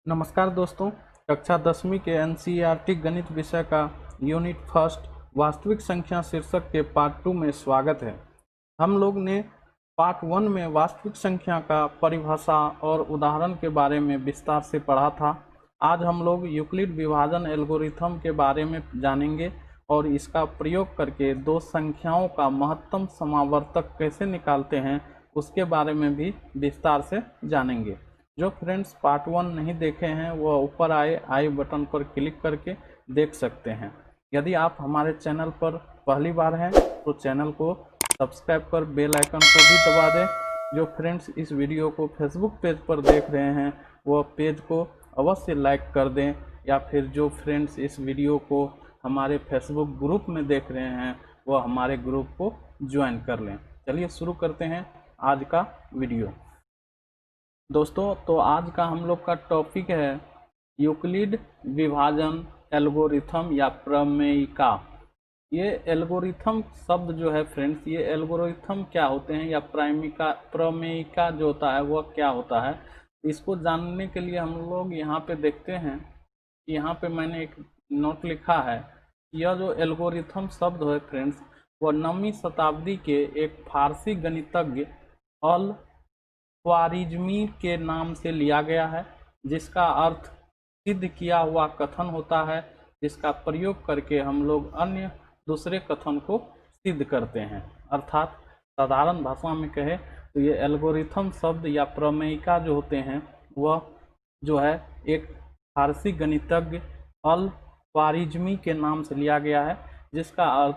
नमस्कार दोस्तों। कक्षा 10वीं के एनसीईआरटी गणित विषय का यूनिट फर्स्ट वास्तविक संख्या शीर्षक के पार्ट 2 में स्वागत है। हम लोग ने पार्ट 1 में वास्तविक संख्या का परिभाषा और उदाहरण के बारे में विस्तार से पढ़ा था। आज हम लोग यूक्लिड विभाजन एल्गोरिथम के बारे में जानेंगे और इसका प्रयोग करके दो संख्याओं का महत्तम समावर्तक कैसे निकालते हैं उसके बारे में भी विस्तार से जानेंगे। जो फ्रेंड्स पार्ट 1 नहीं देखे हैं वह ऊपर आए आई बटन पर क्लिक करके देख सकते हैं। यदि आप हमारे चैनल पर पहली बार हैं तो चैनल को सब्सक्राइब कर बेल आइकन को भी दबा दें। जो फ्रेंड्स इस वीडियो को फेसबुक पेज पर देख रहे हैं वह पेज को अवश्य लाइक कर दें, या फिर जो फ्रेंड्स इस वीडियो को हमारे फेसबुक ग्रुप में देख रहे हैं वह हमारे ग्रुप को ज्वाइन कर लें। चलिए शुरू करते हैं आज का वीडियो। दोस्तों तो आज का हम लोग का टॉपिक है यूक्लिड विभाजन एल्गोरिथम या प्रमेयिका। ये एल्गोरिथम शब्द जो है फ्रेंड्स, ये एल्गोरिथम क्या होते हैं या प्रमेयिका जो होता है वह क्या होता है, इसको जानने के लिए हम लोग यहाँ पे देखते हैं। यहाँ पे मैंने एक नोट लिखा है। यह जो एल्गोरिथम शब्द है फ्रेंड्स वह 9वीं शताब्दी के एक फारसी गणितज्ञ अल ख्वारिज़मी के नाम से लिया गया है, जिसका अर्थ सिद्ध किया हुआ कथन होता है, जिसका प्रयोग करके हम लोग अन्य दूसरे कथन को सिद्ध करते हैं। अर्थात साधारण भाषा में कहे तो ये एल्गोरिथम शब्द या प्रमेयिका जो होते हैं वह जो है एक फारसी गणितज्ञ अल ख्वारिज़मी के नाम से लिया गया है, जिसका अर्थ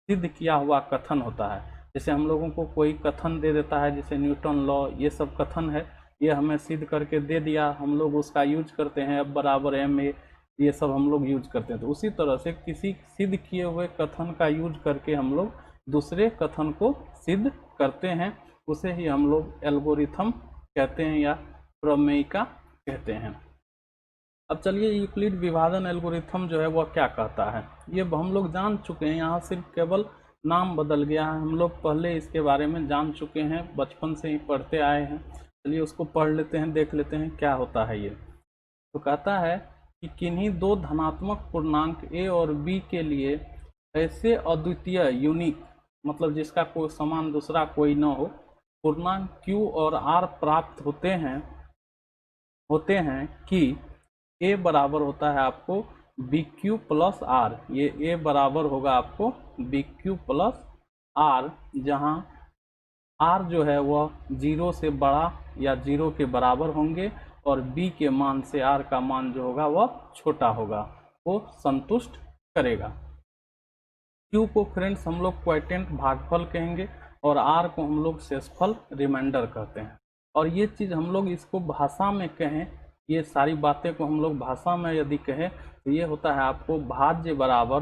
सिद्ध किया हुआ कथन होता है। जैसे हम लोगों को कोई कथन दे देता है, जैसे न्यूटन लॉ, ये सब कथन है, ये हमें सिद्ध करके दे दिया, हम लोग उसका यूज करते हैं, F बराबर ma, ये सब हम लोग यूज करते हैं। तो उसी तरह से किसी सिद्ध किए हुए कथन का यूज करके हम लोग दूसरे कथन को सिद्ध करते हैं, उसे ही हम लोग एल्गोरिथम कहते हैं या प्रमेयिका कहते हैं। अब चलिए यूक्लिड विभाजन एल्गोरिथम जो है वह क्या कहता है, ये हम लोग जान चुके हैं। यहाँ सिर्फ केवल नाम बदल गया है, हम लोग पहले इसके बारे में जान चुके हैं, बचपन से ही पढ़ते आए हैं। चलिए उसको पढ़ लेते हैं, देख लेते हैं क्या होता है ये। तो कहता है कि किन्हीं दो धनात्मक पूर्णांक a और b के लिए ऐसे अद्वितीय यूनिक, मतलब जिसका कोई समान दूसरा कोई न हो, पूर्णांक q और r प्राप्त होते हैं कि a बराबर होता है आपको BQ प्लस आर। ये a बराबर होगा आपको BQ प्लस आर, जहाँ r जो है वह 0 से बड़ा या 0 के बराबर होंगे और b के मान से r का मान जो होगा वह छोटा होगा, वो संतुष्ट करेगा। q को फ्रेंड्स हम लोग क्वोटिएंट भागफल कहेंगे और r को हम लोग शेषफल रिमाइंडर कहते हैं। और ये चीज़ हम लोग इसको भाषा में कहें, ये सारी बातें को हम लोग भाषा में यदि कहें तो ये होता है आपको भाज्य बराबर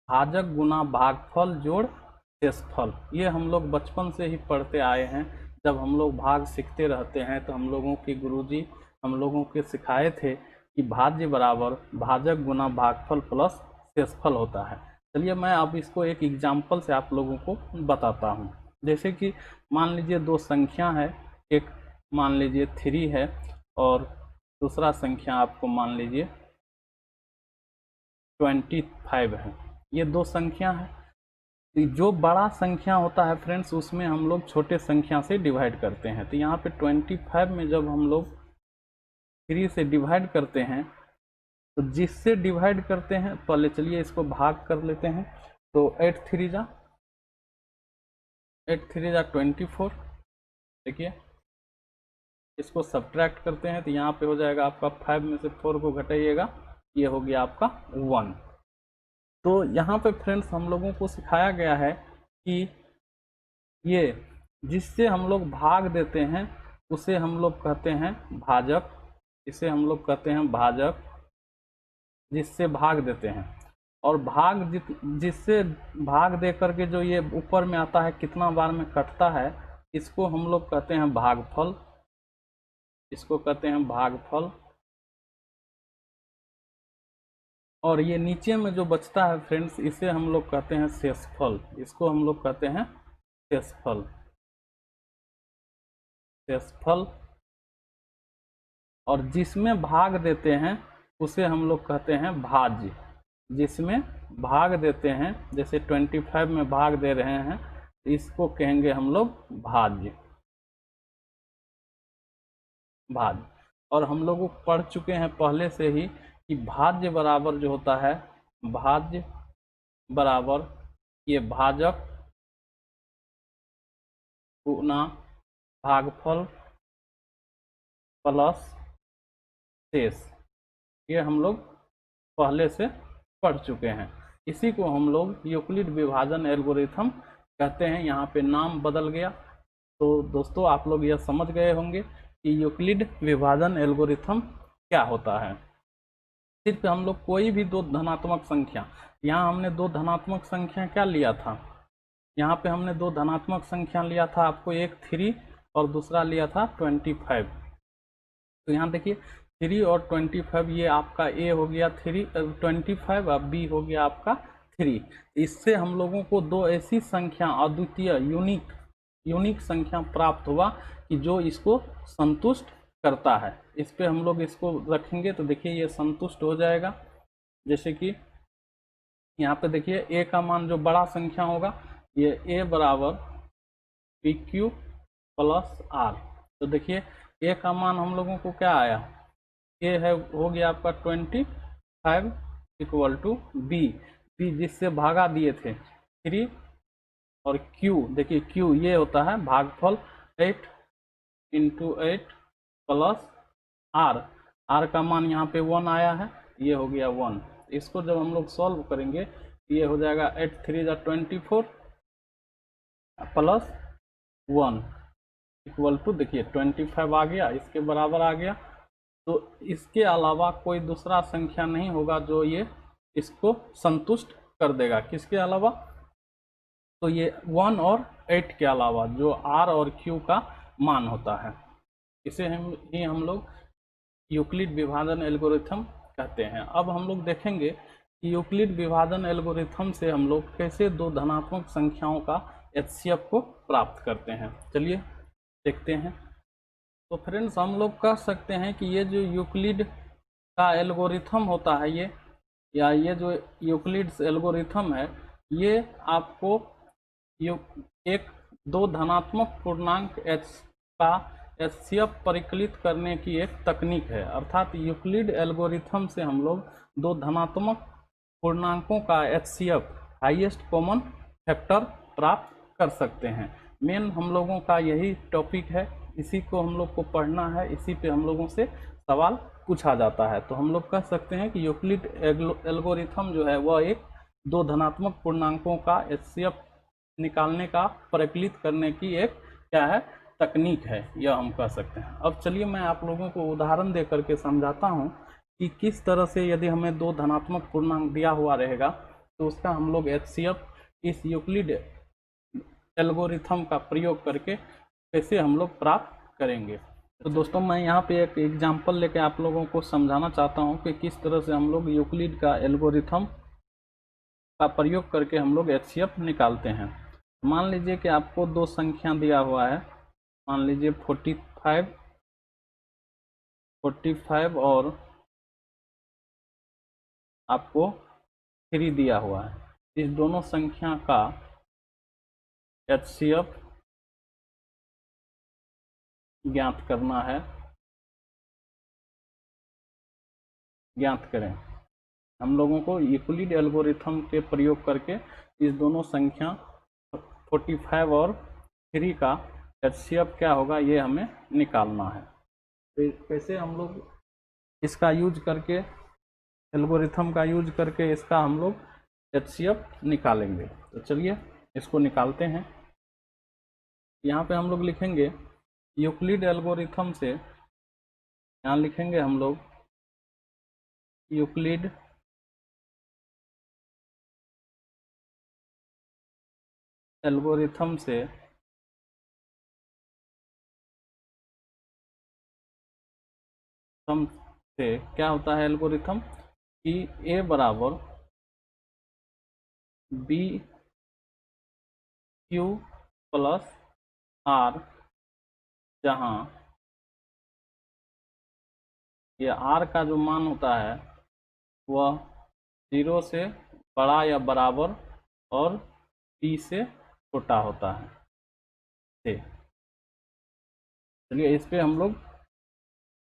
भाजक गुना भागफल जोड़ शेषफल। ये हम लोग बचपन से ही पढ़ते आए हैं। जब हम लोग भाग सीखते रहते हैं तो हम लोगों के गुरुजी हम लोगों के सिखाए थे कि भाज्य बराबर भाजक गुना भागफल प्लस शेषफल होता है। चलिए मैं अब इसको एक एग्जाम्पल से आप लोगों को बताता हूँ। जैसे कि मान लीजिए दो संख्या है, एक मान लीजिए 3 है और दूसरा संख्या आपको मान लीजिए 25 है। ये दो संख्या है। तो जो बड़ा संख्या होता है फ्रेंड्स उसमें हम लोग छोटे संख्या से डिवाइड करते हैं। तो यहाँ पे 25 में जब हम लोग 3 से डिवाइड करते हैं तो जिससे डिवाइड करते हैं, पहले चलिए इसको भाग कर लेते हैं। तो 8 3 जा 24। देखिए इसको सब्ट्रैक्ट करते हैं तो यहाँ पे हो जाएगा आपका 5 में से 4 को घटाइएगा, ये हो गया आपका 1। तो यहाँ पे फ्रेंड्स हम लोगों को सिखाया गया है कि ये जिससे हम लोग भाग देते हैं उसे हम लोग कहते हैं भाजक, इसे हम लोग कहते हैं भाजक, जिससे भाग देते हैं। और जिससे भाग दे करके जो ये ऊपर में आता है कितना बार में कटता है, इसको हम लोग कहते हैं भागफल, इसको कहते हैं भागफल। और ये नीचे में जो बचता है फ्रेंड्स इसे हम लोग कहते हैं शेषफल, इसको हम लोग कहते हैं शेषफल। शेषफल और जिसमें भाग देते हैं उसे हम लोग कहते हैं भाज्य। जिसमें भाग देते हैं, जैसे 25 में भाग दे रहे हैं, इसको कहेंगे हम लोग भाज्य। भाज्य। और हम लोग पढ़ चुके हैं पहले से ही कि भाज्य बराबर जो होता है, भाज्य बराबर ये भाजक गुना भागफल प्लस शेष, ये हम लोग पहले से पढ़ चुके हैं। इसी को हम लोग यूक्लिड विभाजन एल्गोरिथम कहते हैं। यहाँ पे नाम बदल गया। तो दोस्तों आप लोग यह समझ गए होंगे कि यूक्लिड विभाजन एल्गोरिथम क्या होता है। सिर्फ हम लोग कोई भी दो धनात्मक संख्या, यहाँ हमने दो धनात्मक संख्या क्या लिया था, यहाँ पे हमने दो धनात्मक संख्या लिया था, आपको एक 3 और दूसरा लिया था 25। तो यहाँ देखिए 3 और 25, ये आपका ए हो गया 25 और बी हो गया आपका 3। इससे हम लोगों को दो ऐसी संख्या अद्वितीय यूनिक संख्या प्राप्त हुआ कि जो इसको संतुष्ट करता है। इस पे हम लोग इसको रखेंगे तो देखिए ये संतुष्ट हो जाएगा। जैसे कि यहाँ पे देखिए ए का मान जो बड़ा संख्या होगा, ये ए बराबर पी क्यू प्लस आर। तो देखिए ए का मान हम लोगों को क्या आया, ए है हो गया आपका 25 इक्वल टू बी जिससे भागा दिए थे 3, और क्यू देखिए क्यू ये होता है भागफल 8 इंटू 8 प्लस आर का मान यहाँ पे 1 आया है, ये हो गया 1। इसको जब हम लोग सॉल्व करेंगे ये हो जाएगा 8 3 जा 24 प्लस 1 इक्वल टू देखिए 25 आ गया, इसके बराबर आ गया। तो इसके अलावा कोई दूसरा संख्या नहीं होगा जो ये इसको संतुष्ट कर देगा। किसके अलावा, तो ये 1 और 8 के अलावा जो आर और क्यू का मान होता है, इसे हम लोग यूक्लिड विभाजन एल्गोरिथम कहते हैं। अब हम लोग देखेंगे कि यूक्लिड विभाजन एल्गोरिथम से हम लोग कैसे दो धनात्मक संख्याओं का एचसीएफ को प्राप्त करते हैं। चलिए देखते हैं। तो फ्रेंड्स हम लोग कह सकते हैं कि ये जो यूक्लिड का एल्गोरिथम होता है, ये जो यूक्लिड्स एल्गोरिथम है, ये आपको एक दो धनात्मक पूर्णांक एच का एचसीएफ परिकलित करने की एक तकनीक है। अर्थात यूक्लिड एल्गोरिथम से हम लोग दो धनात्मक पूर्णांकों का एचसीएफ हाईएस्ट कॉमन फैक्टर प्राप्त कर सकते हैं। मेन हम लोगों का यही टॉपिक है, इसी को हम लोग को पढ़ना है, इसी पे हम लोगों से सवाल पूछा जाता है। तो हम लोग कह सकते हैं कि यूक्लिड एल्गोरिथम जो है वह एक दो धनात्मक पूर्णांकों का एचसीएफ निकालने का परिकलित करने की एक क्या है तकनीक है, यह हम कह सकते हैं। अब चलिए मैं आप लोगों को उदाहरण दे करके समझाता हूँ कि किस तरह से यदि हमें दो धनात्मक पूर्णांक दिया हुआ रहेगा तो उसका हम लोग एचसीएफ इस यूक्लिड एल्गोरिथम का प्रयोग करके कैसे हम लोग प्राप्त करेंगे। तो दोस्तों मैं यहाँ पे एक एग्जांपल लेके आप लोगों को समझाना चाहता हूँ कि किस तरह से हम लोग यूक्लिड का एल्गोरिथम का प्रयोग करके हम लोग एचसीएफ निकालते हैं। मान लीजिए कि आपको दो संख्या दिया हुआ है, मान लीजिए 45 और आपको 3 दिया हुआ है। इस दोनों संख्या का एचसीएफ ज्ञात करना है, ज्ञात करें। हम लोगों को यूक्लिड एल्गोरिथम के प्रयोग करके इस दोनों संख्या 45 और 3 का एचसीएफ क्या होगा ये हमें निकालना है। तो कैसे हम लोग इसका यूज करके, एल्गोरिथम का यूज करके इसका हम लोग एचसीएफ निकालेंगे। तो चलिए इसको निकालते हैं। यहाँ पे हम लोग लिखेंगे यूक्लिड एल्गोरिथम से, यहाँ लिखेंगे हम लोग यूक्लिड एल्गोरिथम से क्या होता है एल्गोरिथम कि ए बराबर बी क्यू प्लस आर, जहाँ ये आर का जो मान होता है वह 0 से बड़ा या बराबर और पी से छोटा होता है। चलिए इस पे हम लोग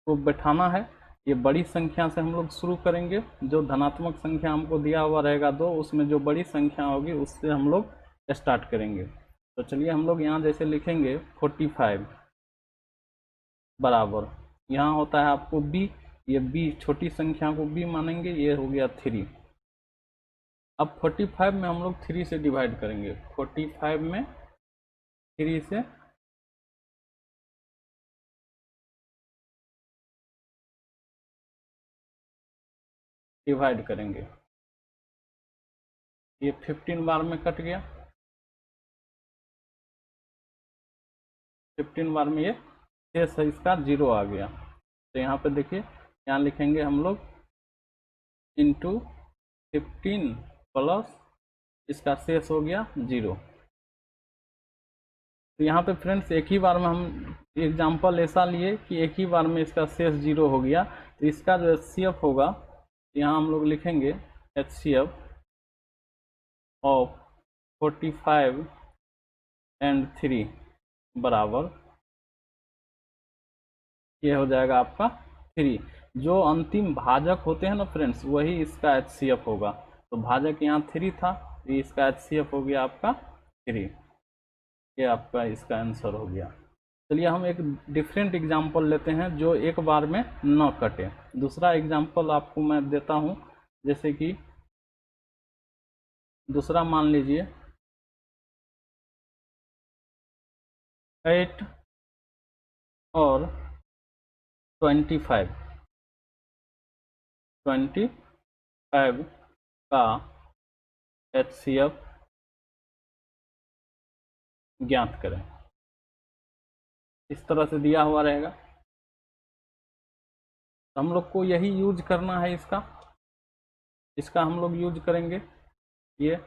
को बैठाना है। ये बड़ी संख्या से हम लोग शुरू करेंगे, जो धनात्मक संख्या हमको दिया हुआ रहेगा 2, उसमें जो बड़ी संख्या होगी उससे हम लोग स्टार्ट करेंगे। तो चलिए हम लोग यहाँ जैसे लिखेंगे 45 बराबर, यहाँ होता है आपको b, ये b छोटी संख्या को b मानेंगे, ये हो गया 3। अब 45 में हम लोग 3 से डिवाइड करेंगे, 45 में 3 से डिवाइड करेंगे, ये 15 बार में कट गया, 15 बार में ये शेष है इसका 0 आ गया। तो यहाँ पे देखिए, यहाँ लिखेंगे हम लोग इंटू 15 प्लस इसका शेष हो गया 0। तो यहाँ पे फ्रेंड्स एक ही बार में हम एग्जाम्पल ऐसा लिए कि एक ही बार में इसका शेष 0 हो गया। तो इसका जो HCF होगा, यहाँ हम लोग लिखेंगे HCF ऑफ 45 एंड 3 बराबर, ये हो जाएगा आपका 3। जो अंतिम भाजक होते हैं ना फ्रेंड्स, वही इसका HCF होगा। तो भाजक यहाँ 3 था, तो इसका HCF हो गया आपका 3। ये आपका इसका आंसर हो गया। चलिए हम एक डिफरेंट एग्जांपल लेते हैं जो एक बार में न कटे। दूसरा एग्जांपल आपको मैं देता हूं, जैसे कि दूसरा मान लीजिए 8 और 25 का HCF ज्ञात करें। इस तरह से दिया हुआ रहेगा, हम लोग को यही यूज करना है। इसका हम लोग यूज करेंगे। ये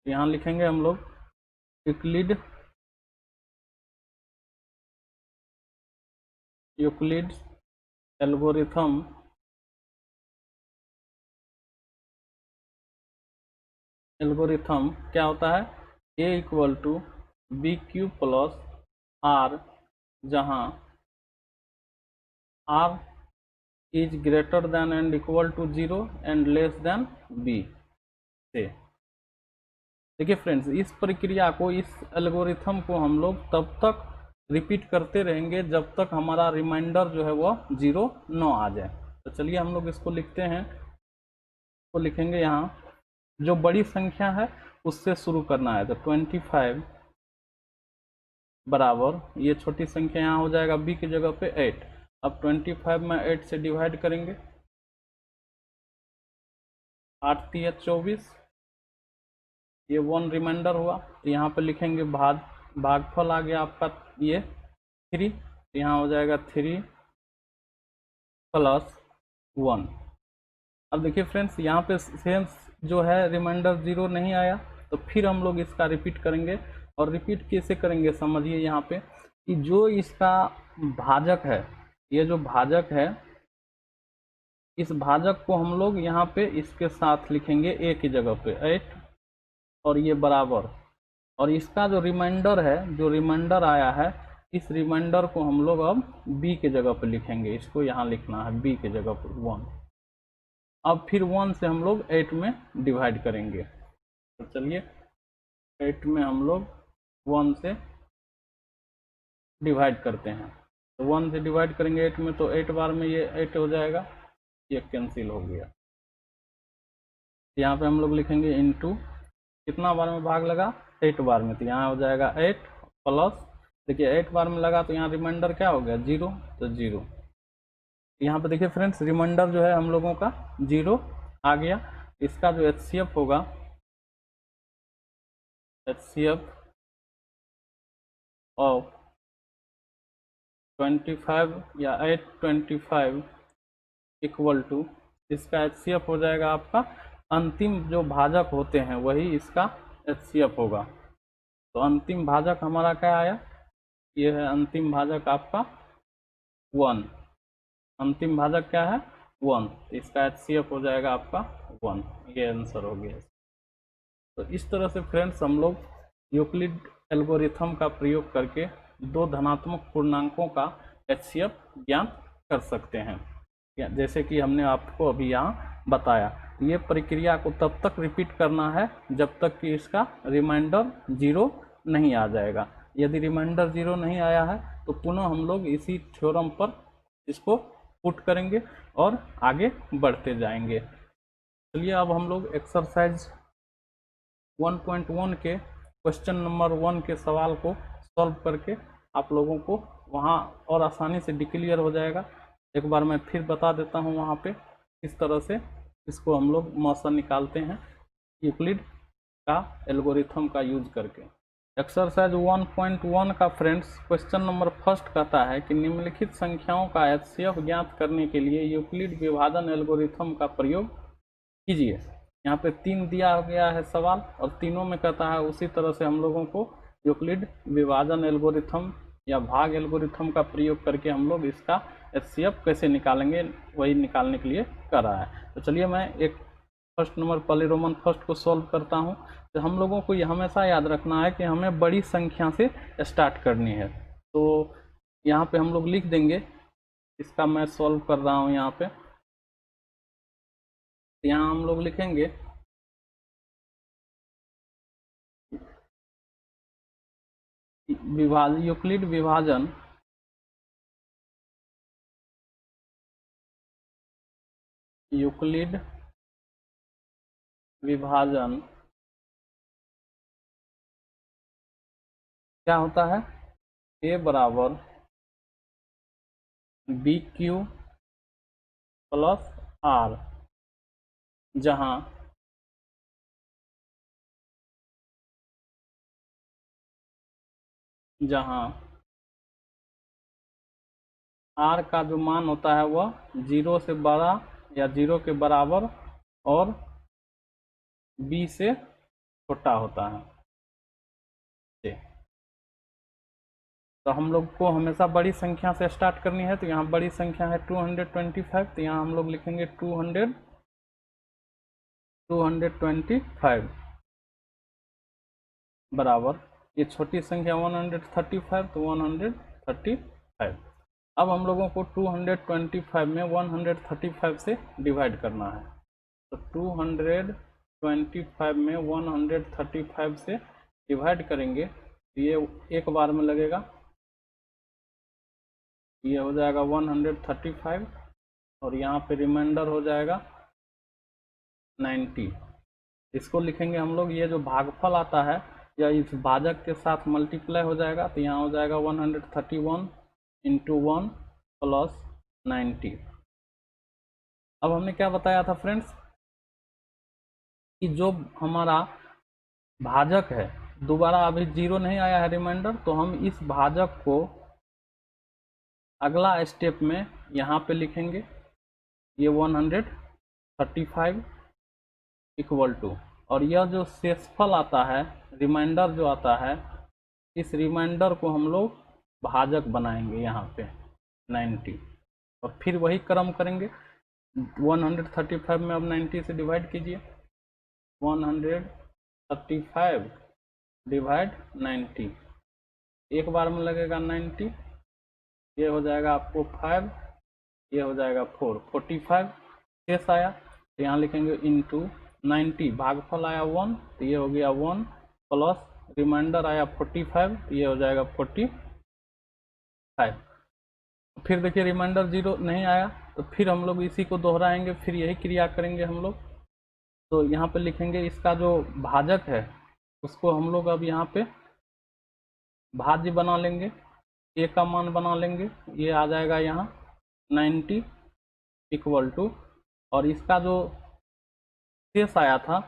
यहाँ लिखेंगे हम लोग यूक्लिड एल्गोरिथम क्या होता है, a equal to b q plus r, जहाँ r is greater than and equal to 0 and less than b से। देखिए फ्रेंड्स, इस प्रक्रिया को, इस एल्गोरिथम को हम लोग तब तक रिपीट करते रहेंगे जब तक हमारा रिमाइंडर जो है वह 0 न आ जाए। तो चलिए हम लोग इसको लिखते हैं। तो लिखेंगे यहाँ जो बड़ी संख्या है उससे शुरू करना है। तो 25 बराबर, ये छोटी संख्या यहाँ हो जाएगा b की जगह पे 8। अब 25 में 8 से डिवाइड करेंगे, 8 3 24, ये 1 रिमाइंडर हुआ। तो यहाँ पे लिखेंगे भागफल आ गया आपका ये 3, तो यहाँ हो जाएगा 3 प्लस 1। अब देखिए फ्रेंड्स, यहाँ पे सेम जो है रिमाइंडर 0 नहीं आया, तो फिर हम लोग इसका रिपीट करेंगे। और रिपीट कैसे करेंगे समझिए, यहाँ पे कि जो इसका भाजक है, ये जो भाजक है, इस भाजक को हम लोग यहाँ पे इसके साथ लिखेंगे a की जगह पे 8, और ये बराबर, और इसका जो रिमाइंडर है, जो रिमाइंडर आया है, इस रिमाइंडर को हम लोग अब b के जगह पे लिखेंगे। इसको यहाँ लिखना है b के जगह पर 1। अब फिर 1 से हम लोग 8 में डिवाइड करेंगे। तो चलिए 8 में हम लोग 1 से डिवाइड करते हैं। तो 1 से डिवाइड करेंगे 8 में, तो 8 बार में ये 8 हो जाएगा, ये कैंसिल हो गया। यहाँ पे हम लोग लिखेंगे इनटू, कितना बार में भाग लगा, 8 बार में, तो यहाँ हो जाएगा 8 प्लस, देखिए 8 बार में लगा तो यहाँ रिमाइंडर क्या हो गया 0, तो 0। यहाँ पे देखिए फ्रेंड्स, रिमाइंडर जो है हम लोगों का 0 आ गया। इसका जो HCF होगा, HCF ऑफ 25 या 825 इक्वल टू, इसका HCF हो जाएगा आपका, अंतिम जो भाजक होते हैं वही इसका HCF होगा। तो अंतिम भाजक हमारा क्या आया, ये है अंतिम भाजक आपका 1। अंतिम भाजक क्या है 1, तो इसका HCF हो जाएगा आपका 1। ये आंसर हो गया। तो इस तरह से फ्रेंड्स हम लोग यूक्लिड एल्गोरिथम का प्रयोग करके दो धनात्मक पूर्णांकों का HCF ज्ञात कर सकते हैं, जैसे कि हमने आपको अभी यहाँ बताया। ये प्रक्रिया को तब तक रिपीट करना है जब तक कि इसका रिमाइंडर 0 नहीं आ जाएगा। यदि रिमाइंडर 0 नहीं आया है तो पुनः हम लोग इसी थ्योरम पर इसको पुट करेंगे और आगे बढ़ते जाएंगे। चलिए अब हम लोग एक्सरसाइज 1.1 के क्वेश्चन नंबर 1 के सवाल को सॉल्व करके आप लोगों को वहाँ और आसानी से डिक्लियर हो जाएगा। एक बार मैं फिर बता देता हूँ वहाँ पे किस तरह से इसको हम लोग मौसा निकालते हैं यूक्लिड का एल्गोरिथम का यूज करके। एक्सरसाइज 1.1 का फ्रेंड्स क्वेश्चन नंबर फर्स्ट कहता है कि निम्नलिखित संख्याओं का HCF ज्ञात करने के लिए यूक्लिड विभाजन एल्गोरिथम का प्रयोग कीजिए। यहाँ पे 3 दिया गया है सवाल और तीनों में कहता है उसी तरह से हम लोगों को यूक्लिड विभाजन एल्गोरिथम या भाग एल्गोरिथम का प्रयोग करके हम लोग इसका HCF कैसे निकालेंगे वही निकालने के लिए कर रहा है। तो चलिए मैं एक फर्स्ट नंबर पहले रोमन फर्स्ट को सॉल्व करता हूँ। तो हम लोगों को ये हमेशा याद रखना है कि हमें बड़ी संख्या से स्टार्ट करनी है। तो यहाँ पे हम लोग लिख देंगे, इसका मैं सॉल्व कर रहा हूँ यहाँ पे। यहाँ हम लोग लिखेंगे यूक्लिड विभाजन क्या होता है, A बराबर BQ प्लस R, जहाँ R का जो मान होता है वह 0 से बड़ा या 0 के बराबर और B से छोटा होता है। तो हम लोग को हमेशा बड़ी संख्या से स्टार्ट करनी है। तो यहाँ बड़ी संख्या है 225, तो यहाँ हम लोग लिखेंगे 225 बराबर ये छोटी संख्या 135, तो 135। अब हम लोगों को 225 में 135 से डिवाइड करना है। तो 225 में 135 से डिवाइड करेंगे, ये एक बार में लगेगा, ये हो जाएगा 135 और यहाँ पे रिमाइंडर हो जाएगा 90। इसको लिखेंगे हम लोग, ये जो भागफल आता है या इस भाजक के साथ मल्टीप्लाई हो जाएगा, तो यहाँ हो जाएगा 131 इंटू 1 प्लस 90। अब हमने क्या बताया था फ्रेंड्स कि जो हमारा भाजक है दोबारा अभी 0 नहीं आया है रिमाइंडर, तो हम इस भाजक को अगला स्टेप में यहाँ पे लिखेंगे, ये 135 इक्वल टू, और यह जो शेषफल आता है रिमाइंडर जो आता है, इस रिमाइंडर को हम लोग भाजक बनाएंगे यहाँ पे 90, और फिर वही क्रम करेंगे। 135 में अब 90 से डिवाइड कीजिए, 135 डिवाइड 90, एक बार में लगेगा 90, ये हो जाएगा आपको 5, ये हो जाएगा 4, 45 शेष आया, तो यहाँ लिखेंगे इंटू 90, भागफल आया 1, तो ये हो गया 1 प्लस रिमाइंडर आया 45, तो ये हो जाएगा 45। फिर देखिए रिमाइंडर 0 नहीं आया, तो फिर हम लोग इसी को दोहराएंगे, फिर यही क्रिया करेंगे हम लोग। तो यहाँ पे लिखेंगे इसका जो भाजक है उसको हम लोग अब यहाँ पे भाज्य बना लेंगे, ए का मान बना लेंगे, ये आ जाएगा यहाँ 90 इक्वल टू, और इसका जो शेष आया था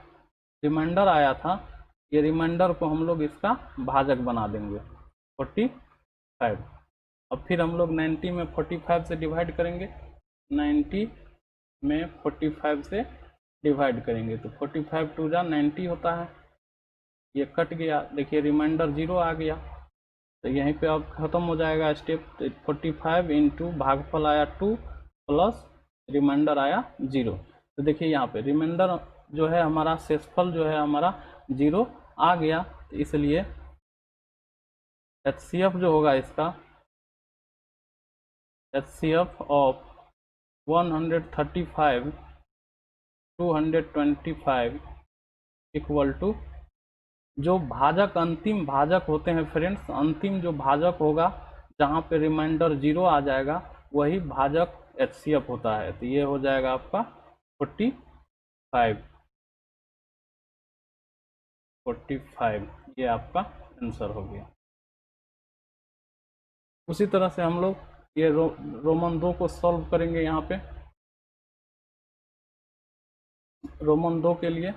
रिमाइंडर आया था, ये रिमाइंडर को हम लोग इसका भाजक बना देंगे 45। अब फिर हम लोग 90 में 45 से डिवाइड करेंगे, 90 में 45 से डिवाइड करेंगे, तो 45 टू जा 90 होता है, ये कट गया, देखिए रिमाइंडर 0 आ गया, तो यहीं पे अब ख़त्म हो जाएगा स्टेप। 45 इंटू भागफल आया 2 प्लस रिमाइंडर आया 0। तो देखिए यहाँ पे रिमाइंडर जो है हमारा शेषफल जो है हमारा 0 आ गया, तो इसलिए HCF जो होगा इसका HCF ऑफ 135 225 इक्वल टू जो भाजक अंतिम भाजक होते हैं फ्रेंड्स, अंतिम जो भाजक होगा जहाँ पे रिमाइंडर 0 आ जाएगा वही भाजक HCF होता है। तो ये हो जाएगा आपका 45 ये आपका आंसर हो गया। उसी तरह से हम लोग ये रोमन 2 को सॉल्व करेंगे। यहाँ पे रोमन 2 के लिए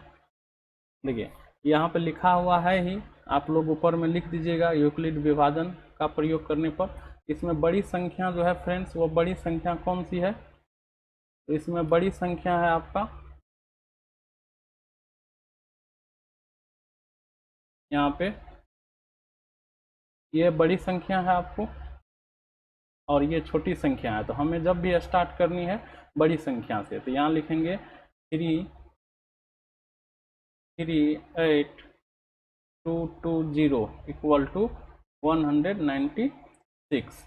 देखिए यहाँ पे लिखा हुआ है ही, आप लोग ऊपर में लिख दीजिएगा यूक्लिड विभाजन का प्रयोग करने पर। इसमें बड़ी संख्या जो है फ्रेंड्स, वो बड़ी संख्या कौन सी है? तो इसमें बड़ी संख्या है आपका यहाँ पे, ये बड़ी संख्या है आपको और ये छोटी संख्या है। तो हमें जब भी स्टार्ट करनी है बड़ी संख्या से, तो यहाँ लिखेंगे 38220 इक्वल टू 196।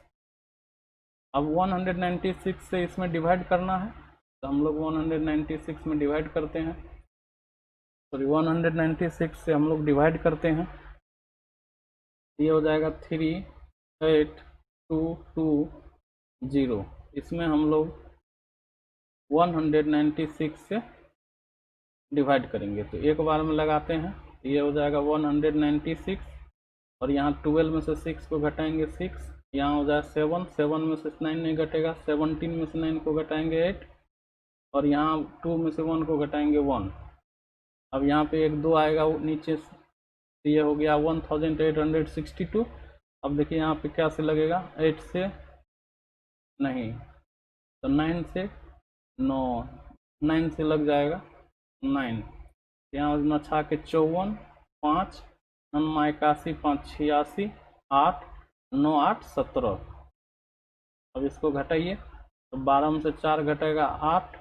अब 196 से इसमें डिवाइड करना है, तो हम लोग 196 में डिवाइड करते हैं, सॉरी 196 से हम लोग डिवाइड करते हैं। ये हो जाएगा 38220। इसमें हम लोग 196 से डिवाइड करेंगे, तो एक बार में लगाते हैं। तो ये हो जाएगा 196 और यहाँ 12 में से 6 को घटाएंगे 6, यहाँ हो जाए 7 में से 9 नहीं घटेगा, 17 में से 9 को घटाएंगे 8 और यहाँ 2 में से 1 को घटाएंगे 1। अब यहाँ पे एक 2 आएगा नीचे, तो ये हो गया 1862। अब देखिए यहाँ पे क्या से लगेगा, 8 से नहीं तो 9 से 9 से लग जाएगा 9। यहाँ न छा के 54, 5 9 81, 5 86, 8 9 8 17। अब इसको घटाइए तो 12 में से 4 घटेगा 8,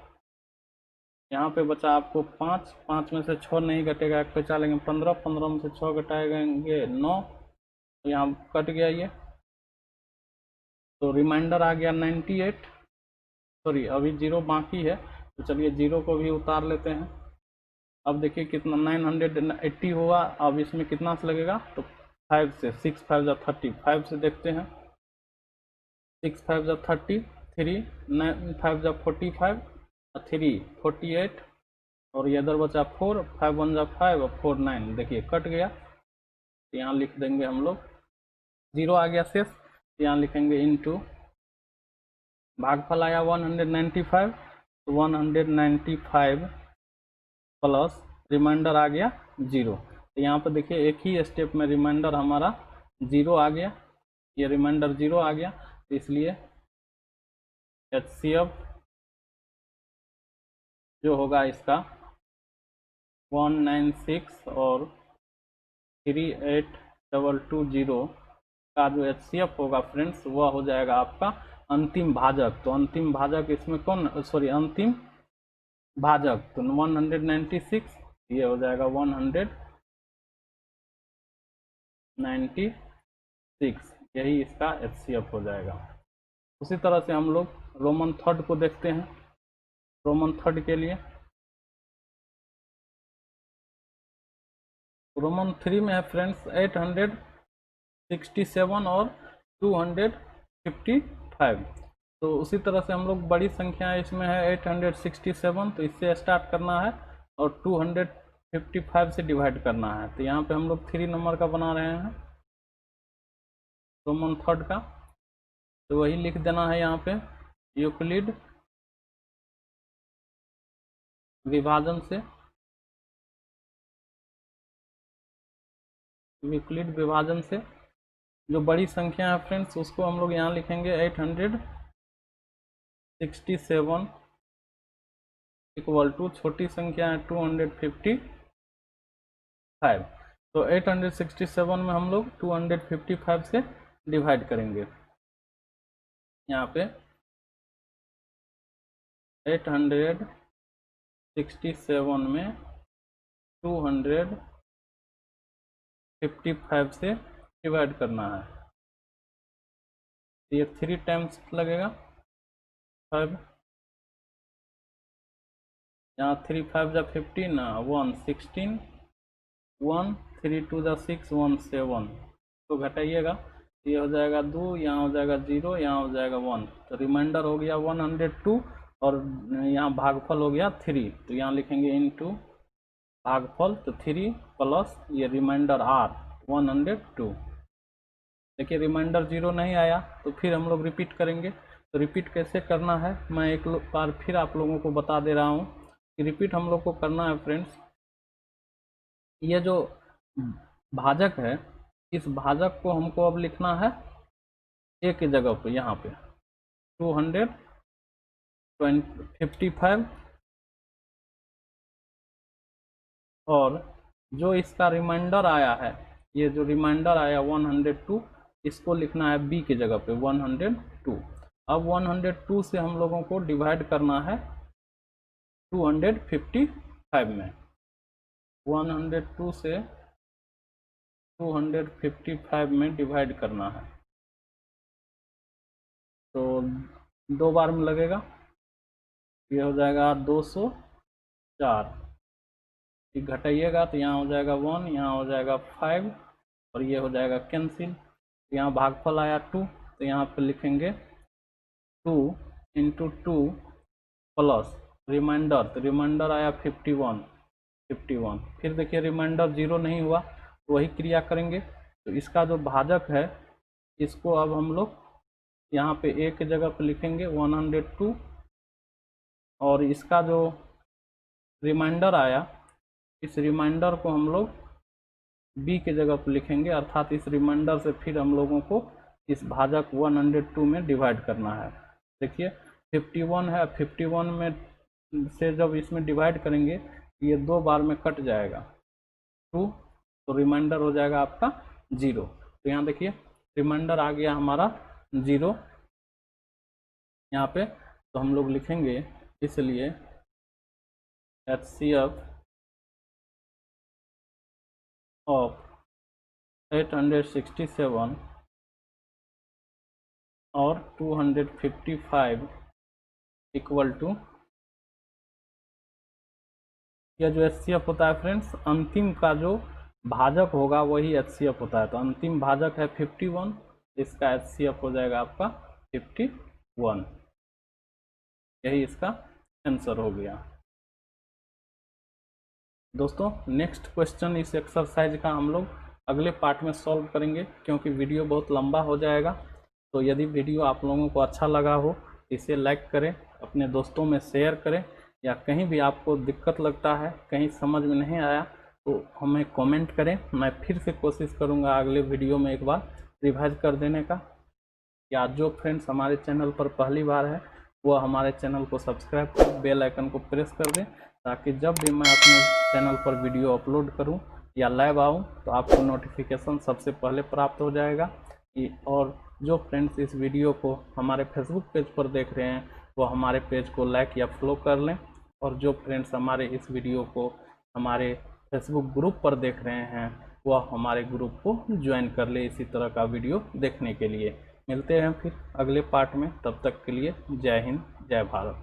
यहाँ पे बचा आपको 5, 5 में से 6 नहीं घटेगा, एक बचा लेंगे 15, 15 में से 6 घटाएंगे 9, तो यहाँ कट गया ये, तो रिमाइंडर आ गया 98। सॉरी अभी 0 बाकी है, तो चलिए 0 को भी उतार लेते हैं। अब देखिए कितना 980 हुआ, अब इसमें कितना से लगेगा, तो 5 से 6 5 जा 30, 5 से देखते हैं, 6 5 जा 30, 3 9 5 जा 45, 3 48 और ये इधर बचा 4, 5 1 जा 5 और 4 9। देखिए कट गया, तो यहाँ लिख देंगे हम लोग 0 आ गया शेष, तो यहाँ लिखेंगे इनटू भागफल आया 195, तो 195 प्लस रिमाइंडर आ गया 0। तो यहाँ पर देखिए एक ही स्टेप में रिमाइंडर हमारा 0 आ गया, ये रिमाइंडर 0 आ गया, तो इसलिए HCF जो होगा इसका 196 और 38220 का जो HCF होगा फ्रेंड्स, वह हो जाएगा आपका अंतिम भाजक। तो अंतिम भाजक इसमें कौन, सॉरी अंतिम भाजक तो 196, ये हो जाएगा 196, यही इसका HCF हो जाएगा। उसी तरह से हम लोग रोमन थर्ड को देखते हैं। रोमन थर्ड के लिए रोमन 3 में है फ्रेंड्स 867 और 255। तो उसी तरह से हम लोग बड़ी संख्या इसमें है 867, तो इससे स्टार्ट करना है और 255 से डिवाइड करना है। तो यहाँ पे हम लोग 3 नंबर का बना रहे हैं रोमन थर्ड का, तो वही लिख देना है यहाँ पे यूक्लिड विभाजन से, यूक्लिड विभाजन से जो बड़ी संख्या है फ्रेंड्स उसको हम लोग यहाँ लिखेंगे 867 इक्वल टू छोटी संख्या है 255। तो 867 में हम लोग 255 से डिवाइड करेंगे। यहाँ पे 867 में 255 से डिवाइड करना है। ये 3 टाइम्स लगेगा 5, यहाँ 3 5 जा 15 ना 1 16 1 3 2 जा 6 1 7 तो घटाइएगा, ये हो जाएगा 2, यहाँ हो जाएगा 0, यहाँ हो जाएगा 1, तो रिमाइंडर हो गया 102 और यहाँ भागफल हो गया 3, तो यहाँ लिखेंगे इनटू भागफल, तो 3 प्लस ये रिमाइंडर r 102। देखिए रिमाइंडर 0 नहीं आया तो फिर हम लोग रिपीट करेंगे। तो रिपीट कैसे करना है मैं एक बार फिर आप लोगों को बता दे रहा हूँ कि रिपीट हम लोग को करना है फ्रेंड्स। ये जो भाजक है इस भाजक को हमको अब लिखना है ए की जगह पे, यहाँ पे 255 और जो इसका रिमाइंडर आया है, ये जो रिमाइंडर आया 102, इसको लिखना है बी की जगह पे 102। अब 102 से हम लोगों को डिवाइड करना है 255 में, 102 से 255 में डिवाइड करना है, तो 2 बार में लगेगा, ये हो जाएगा 204, घटाइएगा तो यहाँ हो जाएगा 1, यहाँ हो जाएगा 5 और ये हो जाएगा कैंसिल। यहाँ भागफल आया 2, तो यहाँ पे लिखेंगे 2 × 2 प्लस रिमाइंडर, तो रिमाइंडर आया 51, फिर देखिए रिमाइंडर 0 नहीं हुआ, वही क्रिया करेंगे। तो इसका जो भाजक है इसको अब हम लोग यहाँ पे ए की जगह पे लिखेंगे 102 और इसका जो रिमाइंडर आया इस रिमाइंडर को हम लोग बी के जगह पर लिखेंगे, अर्थात इस रिमाइंडर से फिर हम लोगों को इस भाजक 102 में डिवाइड करना है। देखिए 51 है, 51 में से जब इसमें डिवाइड करेंगे ये 2 बार में कट जाएगा 2, तो रिमाइंडर हो जाएगा आपका 0। तो यहाँ देखिए रिमाइंडर आ गया हमारा 0 यहाँ पे, तो हम लोग लिखेंगे इसलिए HCF ऑफ 867 और 255 इक्वल टू, यह जो HCF होता है फ्रेंड्स अंतिम का जो भाजक होगा वही HCF होता है। तो अंतिम भाजक है 51, इसका HCF हो जाएगा आपका 51, यही इसका आंसर हो गया। दोस्तों नेक्स्ट क्वेश्चन इस एक्सरसाइज का हम लोग अगले पार्ट में सॉल्व करेंगे, क्योंकि वीडियो बहुत लंबा हो जाएगा। तो यदि वीडियो आप लोगों को अच्छा लगा हो इसे लाइक करें, अपने दोस्तों में शेयर करें, या कहीं भी आपको दिक्कत लगता है, कहीं समझ में नहीं आया तो हमें कमेंट करें, मैं फिर से कोशिश करूंगा अगले वीडियो में एक बार रिवाइज कर देने का। या जो फ्रेंड्स हमारे चैनल पर पहली बार है वो हमारे चैनल को सब्सक्राइब कर बेल आइकन को प्रेस कर दें, ताकि जब भी मैं अपने चैनल पर वीडियो अपलोड करूं या लाइव आऊं तो आपको नोटिफिकेशन सबसे पहले प्राप्त हो जाएगा। और जो फ्रेंड्स इस वीडियो को हमारे फेसबुक पेज पर देख रहे हैं वो हमारे पेज को लाइक या फॉलो कर लें, और जो फ्रेंड्स हमारे इस वीडियो को हमारे फेसबुक ग्रुप पर देख रहे हैं वह हमारे ग्रुप को ज्वाइन कर ले इसी तरह का वीडियो देखने के लिए। मिलते हैं फिर अगले पार्ट में, तब तक के लिए जय हिंद जय भारत।